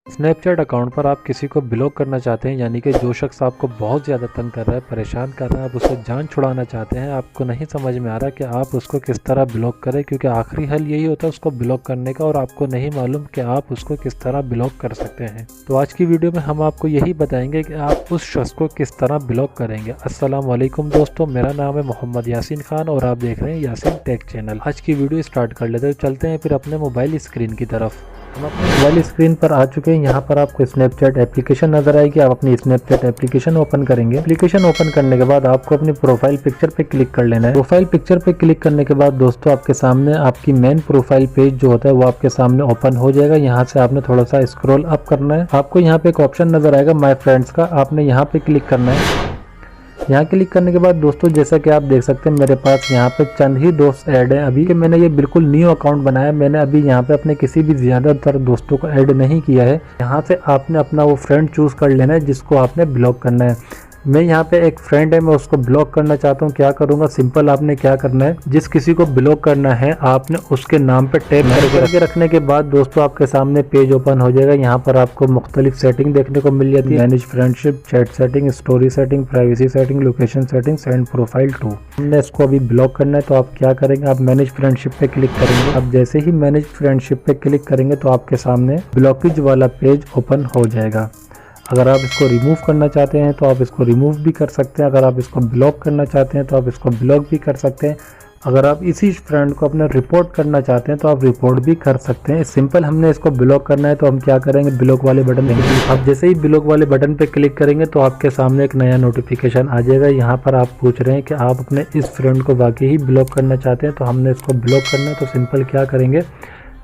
Snapchat account पर आप किसी को ब्लॉक करना चाहते हैं, यानी कि जो शख्स आपको बहुत ज़्यादा तंग कर रहा है, परेशान कर रहा है, आप उससे जान छुड़ाना चाहते हैं। आपको नहीं समझ में आ रहा कि आप उसको किस तरह ब्लॉक करें, क्योंकि आखिरी हल यही होता है उसको ब्लॉक करने का, और आपको नहीं मालूम कि आप उसको किस तरह ब्लॉक कर सकते हैं। तो आज की वीडियो में हम आपको यही बताएंगे कि आप उस शख्स को किस तरह ब्लॉक करेंगे। अस्सलाम वालेकुम दोस्तों, मेरा नाम है मोहम्मद यासीन खान और आप देख रहे हैं यासीन टेक चैनल। आज की वीडियो स्टार्ट कर लेते हैं। चलते हैं फिर अपने मोबाइल स्क्रीन की तरफ। हम अपने मोबाइल स्क्रीन पर आ चुके हैं। यहाँ पर आपको स्नैपचैट एप्लीकेशन नजर आएगी। आप अपनी स्नैपचैट एप्लीकेशन ओपन करेंगे। एप्लीकेशन ओपन करने के बाद आपको अपनी प्रोफाइल पिक्चर पे क्लिक कर लेना है। प्रोफाइल पिक्चर पे क्लिक करने के बाद दोस्तों आपके सामने आपकी मेन प्रोफाइल पेज जो होता है वो आपके सामने ओपन हो जाएगा। यहाँ से आपने थोड़ा सा स्क्रॉल अप करना है। आपको यहाँ पे एक ऑप्शन नजर आएगा माय फ्रेंड्स का, आपने यहाँ पे क्लिक करना है। यहाँ क्लिक करने के बाद दोस्तों जैसा कि आप देख सकते हैं मेरे पास यहाँ पे चंद ही दोस्त ऐड हैं अभी, कि मैंने ये बिल्कुल न्यू अकाउंट बनाया। मैंने अभी यहाँ पे अपने किसी भी ज़्यादातर दोस्तों को ऐड नहीं किया है। यहाँ से आपने अपना वो फ्रेंड चूज़ कर लेना है जिसको आपने ब्लॉक करना है। मैं यहाँ पे एक फ्रेंड है, मैं उसको ब्लॉक करना चाहता हूँ। क्या करूँगा, सिंपल आपने क्या करना है, जिस किसी को ब्लॉक करना है आपने उसके नाम पे टैप करके रखने के बाद दोस्तों आपके सामने पेज ओपन हो जाएगा। यहाँ पर आपको मुख्तलिफ सेटिंग देखने को मिल जाती है। Manage friendship, chat setting, story setting, privacy setting, location setting, send profile to. हमने इसको अभी ब्लॉक करना है तो आप क्या करेंगे, आप मैनेज फ्रेंडशिप पे क्लिक करेंगे। आप जैसे ही मैनेज फ्रेंडशिप पे क्लिक करेंगे तो आपके सामने ब्लॉकेज वाला पेज ओपन हो जाएगा। अगर आप इसको रिमूव करना चाहते हैं तो आप इसको रिमूव भी कर सकते हैं। अगर आप इसको ब्लॉक करना चाहते हैं तो आप इसको ब्लॉक भी कर सकते हैं। अगर आप इसी फ्रेंड को अपने रिपोर्ट करना चाहते हैं तो आप रिपोर्ट भी कर सकते हैं। सिंपल हमने इसको ब्लॉक करना है तो हम क्या करेंगे, ब्लॉक वाले बटन देंगे। आप जैसे ही ब्लॉक वाले बटन पे क्लिक करेंगे तो आपके सामने एक नया नोटिफिकेशन आ जाएगा। यहाँ पर आप पूछ रहे हैं कि आप अपने इस फ्रेंड को वाकई ही ब्लॉक करना चाहते हैं, तो हमने इसको ब्लॉक करना है। तो सिंपल क्या करेंगे,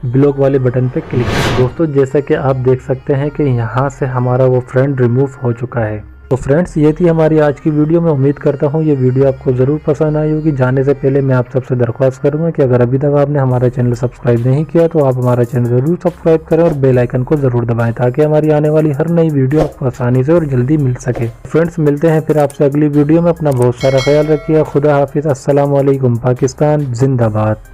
ब्लॉक वाले बटन पे क्लिक करें। दोस्तों जैसा कि आप देख सकते हैं कि यहाँ से हमारा वो फ्रेंड रिमूव हो चुका है। तो फ्रेंड्स ये थी हमारी आज की वीडियो। मैं उम्मीद करता हूँ ये वीडियो आपको ज़रूर पसंद आई होगी। जाने से पहले मैं आप सबसे दरख्वास्त करूँगा कि अगर अभी तक आपने हमारा चैनल सब्सक्राइब नहीं किया तो आप हमारा चैनल ज़रूर सब्सक्राइब करें और बेल आइकन को ज़रूर दबाएं, ताकि हमारी आने वाली हर नई वीडियो आपको आसानी से और जल्दी मिल सके। फ्रेंड्स मिलते हैं फिर आपसे अगली वीडियो में। अपना बहुत सारा ख्याल रखिए। खुदा हाफिज़। अस्सलाम वालेकुम। पाकिस्तान जिंदाबाद।